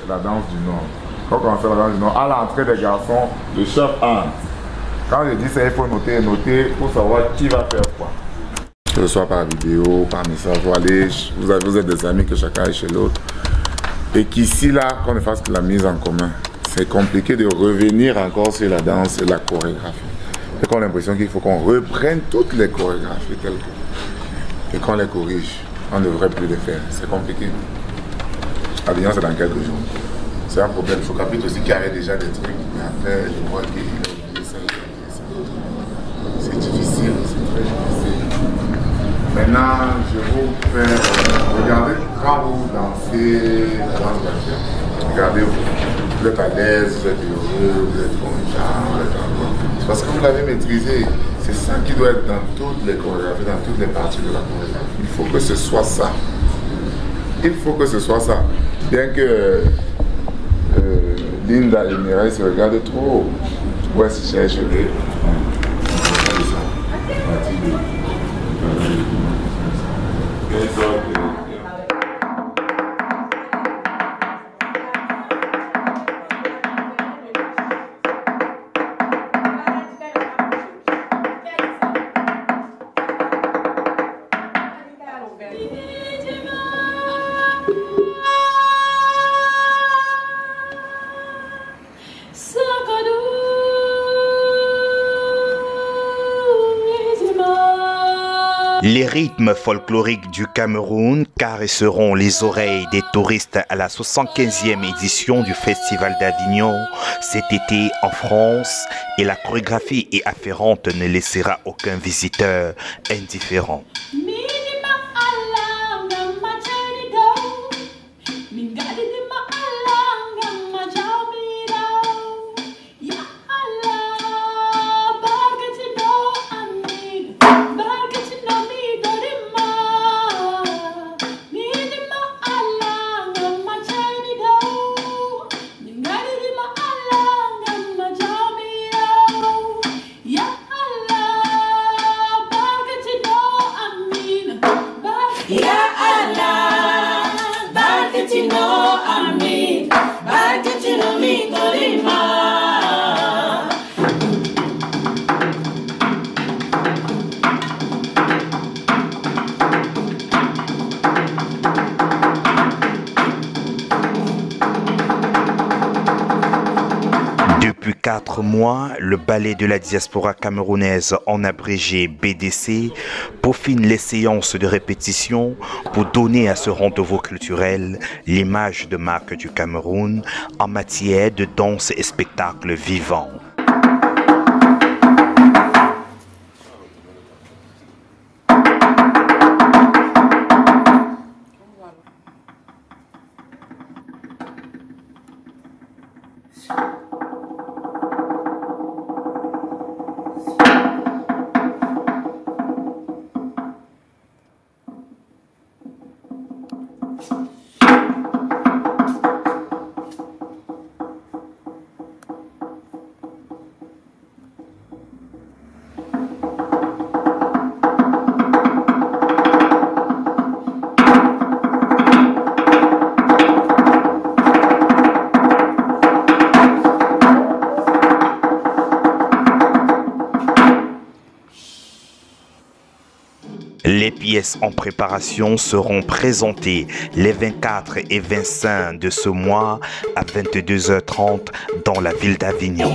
c'est la danse du Nord. Quand on fait la danse du Nord, à l'entrée des garçons, le chef entre. Quand je dis ça, il faut noter pour savoir qui va faire quoi. Que ce soit par vidéo, par message, vous êtes des amis que chacun est chez l'autre. Et qu'ici, là, qu'on ne fasse que la mise en commun. C'est compliqué de revenir encore sur la danse et la chorégraphie. C'est qu'on a l'impression qu'il faut qu'on reprenne toutes les chorégraphies telles que. Et qu'on les corrige. On ne devrait plus les faire. C'est compliqué. Avignon, c'est dans quelques jours. C'est un problème. Il faut Capite aussi qui arrête déjà des trucs. Mais après, je vois qu'il a oublié ça. C'est difficile, c'est très difficile. Maintenant, je vous fais regarder quand vous dansez la danse voiture. Regardez-vous. Vous êtes à l'aise, vous êtes heureux, vous êtes content, vous êtes encore. C'est parce que vous l'avez maîtrisé. C'est ça qui doit être dans toutes les chorégraphies, dans toutes les parties de la chorégraphie. Il faut que ce soit ça. Il faut que ce soit ça. Bien que Linda et Mireille se regardent trop. Ouais, c'est cherche les. Les rythmes folkloriques du Cameroun caresseront les oreilles des touristes à la 75e édition du Festival d'Avignon cet été en France, et la chorégraphie y afférente ne laissera aucun visiteur indifférent. Depuis 4 mois, le ballet de la diaspora camerounaise, en abrégé BDC, peaufine les séances de répétition pour donner à ce rendez-vous culturel l'image de marque du Cameroun en matière de danse et spectacle vivant. Les pièces en préparation seront présentées les 24 et 25 de ce mois à 22h30 dans la ville d'Avignon.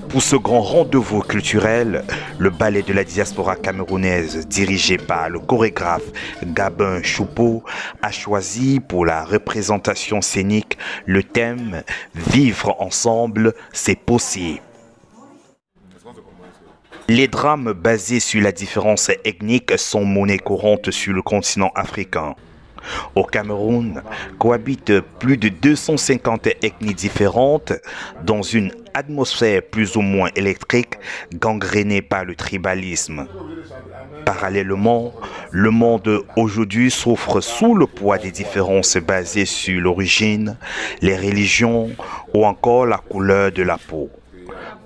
Pour ce grand rendez-vous culturel, le ballet de la diaspora camerounaise, dirigé par le chorégraphe Gabin Choupeau, a choisi pour la représentation scénique le thème « Vivre ensemble, c'est possible ». Les drames basés sur la différence ethnique sont monnaie courante sur le continent africain. Au Cameroun, cohabitent plus de 250 ethnies différentes dans une atmosphère plus ou moins électrique gangrénée par le tribalisme. Parallèlement, le monde aujourd'hui souffre sous le poids des différences basées sur l'origine, les religions ou encore la couleur de la peau.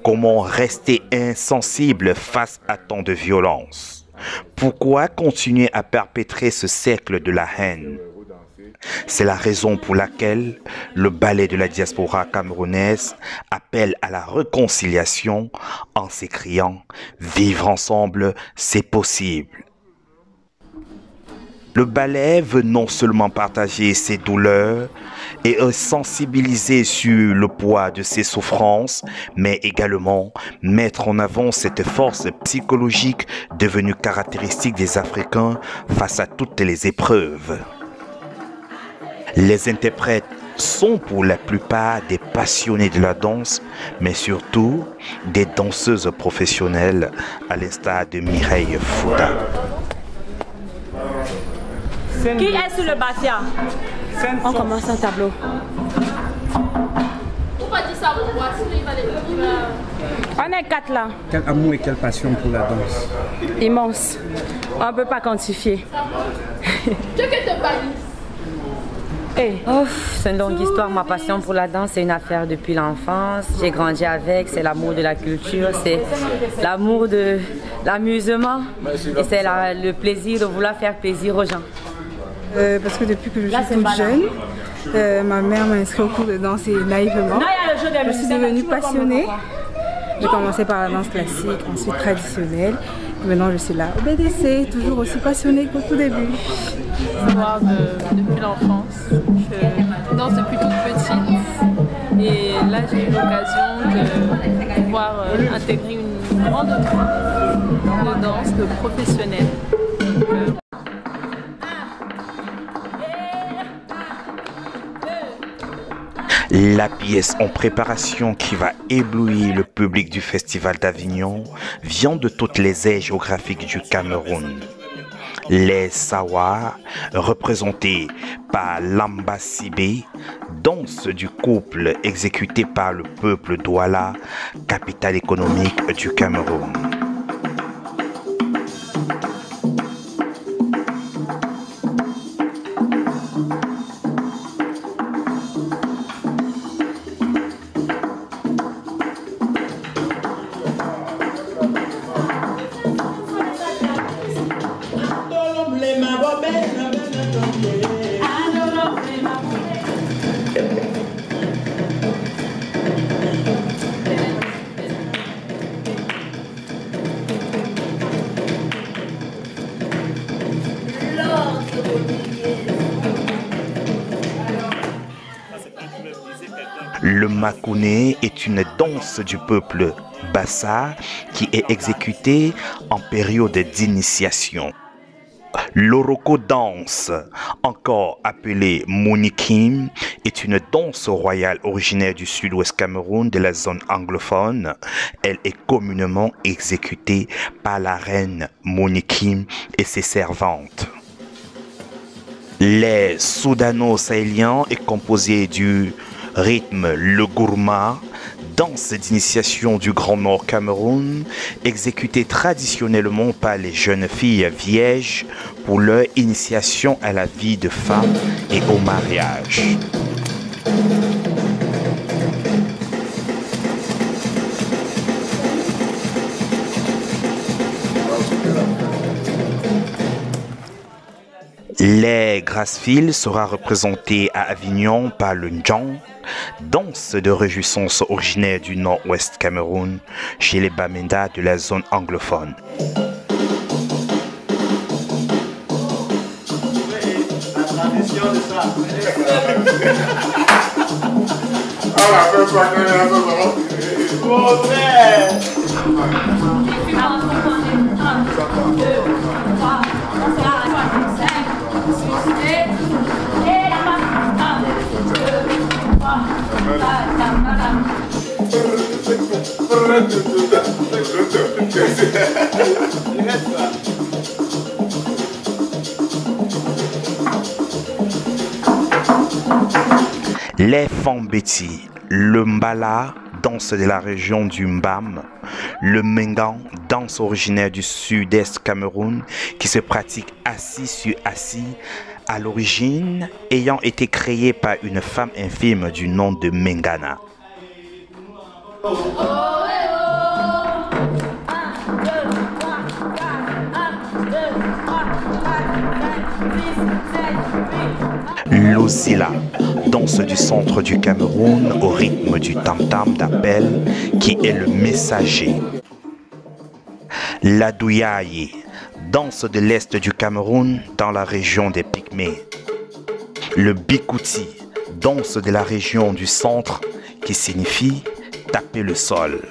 Comment rester insensible face à tant de violence? Pourquoi continuer à perpétrer ce cercle de la haine? C'est la raison pour laquelle le ballet de la diaspora camerounaise appelle à la réconciliation en s'écriant « Vivre ensemble, c'est possible ». Le ballet veut non seulement partager ses douleurs et sensibiliser sur le poids de ses souffrances, mais également mettre en avant cette force psychologique devenue caractéristique des Africains face à toutes les épreuves. Les interprètes sont pour la plupart des passionnés de la danse, mais surtout des danseuses professionnelles, à l'instar de Mireille Fouta. Qui est sur le bassia? On commence un tableau. On est 4 là. Quel amour et quelle passion pour la danse? Immense. On ne peut pas quantifier. Oh, c'est une longue histoire. Ma passion pour la danse, c'est une affaire depuis l'enfance. J'ai grandi avec, c'est l'amour de la culture, c'est l'amour de l'amusement et c'est le plaisir de vouloir faire plaisir aux gens. Parce que depuis que je suis toute jeune, ma mère m'a inscrit au cours de danse et naïvement, je suis devenue passionnée. J'ai commencé par la danse classique, ensuite traditionnelle. Et maintenant je suis là au BDC, toujours aussi passionnée qu'au tout début. Savoir depuis l'enfance, je danse depuis toute petite. Et là j'ai eu l'occasion de pouvoir intégrer une grande troupe de danse, de professionnels. La pièce en préparation qui va éblouir le public du Festival d'Avignon vient de toutes les aires géographiques du Cameroun. Les Sawa, représentés par Lamba Sibé, danse du couple exécutée par le peuple Douala, capitale économique du Cameroun. Le makouné est une danse du peuple Bassa qui est exécutée en période d'initiation. L'oroko danse, encore appelée Monikim, est une danse royale originaire du sud-ouest Cameroun de la zone anglophone. Elle est communément exécutée par la reine Monikim et ses servantes. Les soudano-sahéliens est composé du rythme le gourma, danse d'initiation du Grand Nord Cameroun, exécutée traditionnellement par les jeunes filles vierges pour leur initiation à la vie de femme et au mariage. Les Grassfield sera représenté à Avignon par le Ndjang, danse de réjouissance originaire du nord-ouest Cameroun, chez les Bamenda de la zone anglophone. La tradition de ça. Les Fambeti, le Mbala, danse de la région du Mbam, le Mengan, danse originaire du sud-est Cameroun, qui se pratique assis sur assis, à l'origine ayant été créée par une femme infime du nom de Mengana. L'Osila, danse du centre du Cameroun au rythme du tam-tam d'appel qui est le messager. La Douyaye, danse de l'est du Cameroun dans la région des Pygmées. Le Bikouti, danse de la région du centre qui signifie taper le sol.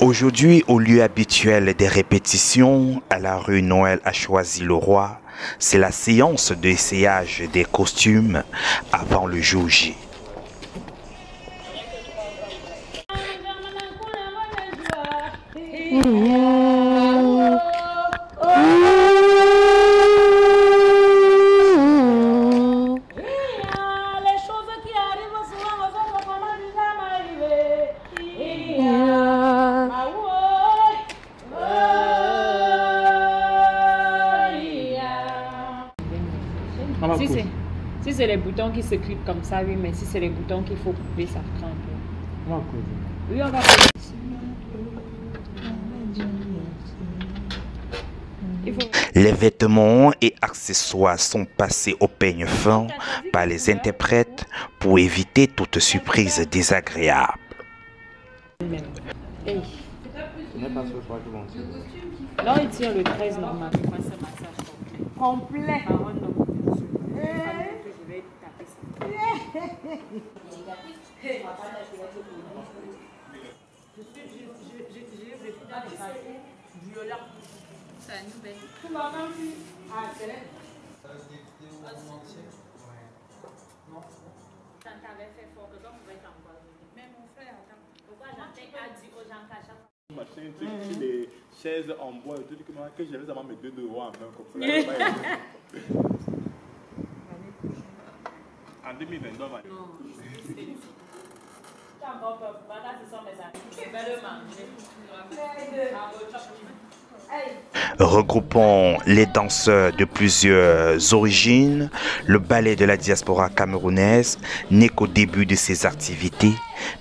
Aujourd'hui, au lieu habituel des répétitions, à la rue Noël a choisi le roi, c'est la séance d'essayage des costumes avant le jour J. Si c'est les boutons qui se clipent comme ça, oui, mais si c'est les boutons qu'il faut couper, ça craint un peu. On va couper. Oui, on va couper. Les vêtements et accessoires sont passés au peigne fin par les interprètes pour éviter toute surprise désagréable. Hey. Là, il tire le 13 normal. Complet. Les chaises en bois et tout, que j'avais seulement mes 2 euros en main comme ça. En 2022, Regroupant les danseurs de plusieurs origines, le ballet de la diaspora camerounaise n'est qu'au début de ses activités,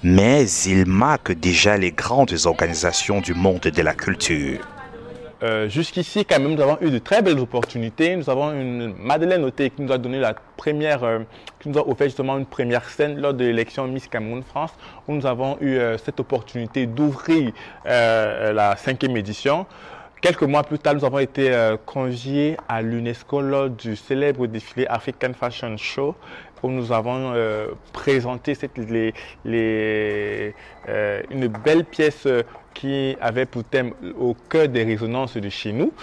mais il marque déjà les grandes organisations du monde de la culture. Jusqu'ici, quand même, nous avons eu de très belles opportunités. Nous avons une Madeleine Auté qui nous a donné la première, qui nous a offert justement une première scène lors de l'élection Miss Cameroun France, où nous avons eu cette opportunité d'ouvrir la 5e édition. Quelques mois plus tard, nous avons été conviés à l'UNESCO lors du célèbre défilé African Fashion Show, où nous avons présenté une belle pièce qui avait pour thème au cœur des résonances de chez nous.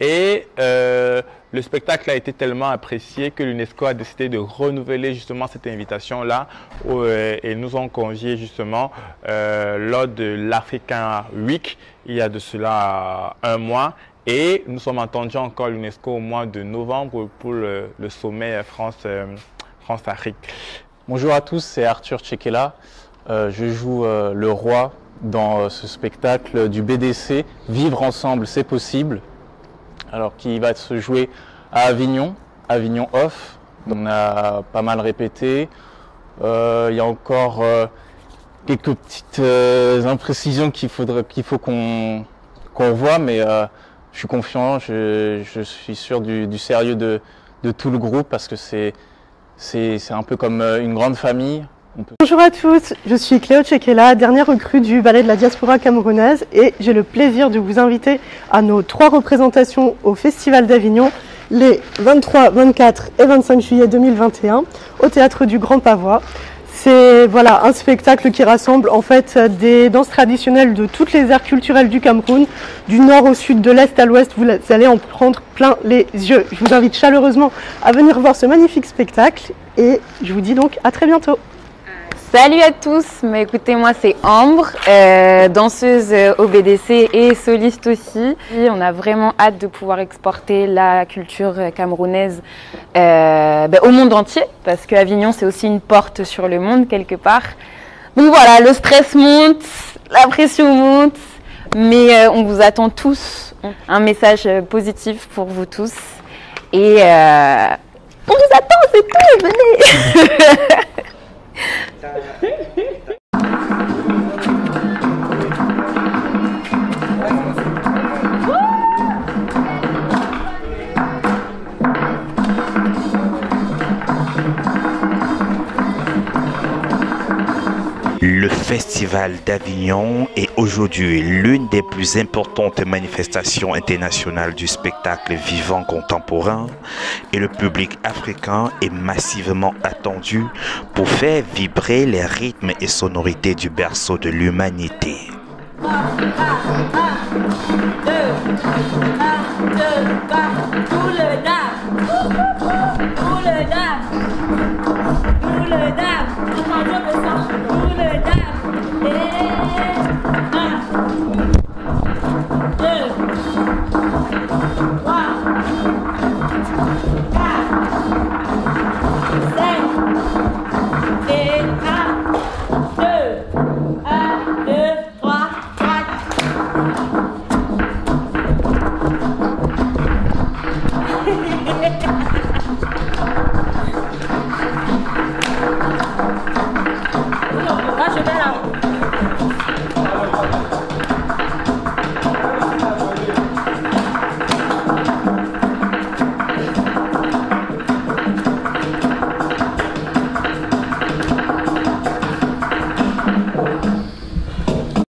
Et le spectacle a été tellement apprécié que l'UNESCO a décidé de renouveler justement cette invitation-là et nous ont conviés justement lors de l'African Week, il y a de cela un mois. Et nous sommes entendus encore à l'UNESCO au mois de novembre pour le sommet France-Afrique. Bonjour à tous, c'est Arthur Tchekela. Je joue le roi dans ce spectacle du BDC, Vivre ensemble, c'est possible. Alors, qui va se jouer à Avignon, Avignon Off. On a pas mal répété. Il y a encore quelques petites imprécisions qu'il faut qu'on voit, mais je suis confiant, je suis sûr du sérieux de tout le groupe parce que c'est un peu comme une grande famille. Bonjour à tous, je suis Cléo Tchekela, dernière recrue du ballet de la diaspora camerounaise et j'ai le plaisir de vous inviter à nos 3 représentations au Festival d'Avignon les 23, 24 et 25 juillet 2021 au Théâtre du Grand Pavois. C'est voilà, un spectacle qui rassemble en fait des danses traditionnelles de toutes les aires culturelles du Cameroun, du nord au sud, de l'est à l'ouest. Vous allez en prendre plein les yeux. Je vous invite chaleureusement à venir voir ce magnifique spectacle et je vous dis donc à très bientôt. Salut à tous, mais écoutez, moi c'est Ambre, danseuse au BDC et soliste aussi. Et on a vraiment hâte de pouvoir exporter la culture camerounaise au monde entier, parce qu'Avignon c'est aussi une porte sur le monde quelque part. Donc voilà, le stress monte, la pression monte, mais on vous attend tous. Un message positif pour vous tous. Et on vous attend, c'est tout, venez. Le Festival d'Avignon est aujourd'hui l'une des plus importantes manifestations internationales du spectacle vivant contemporain et le public africain est massivement attendu pour faire vibrer les rythmes et sonorités du berceau de l'humanité. Tout le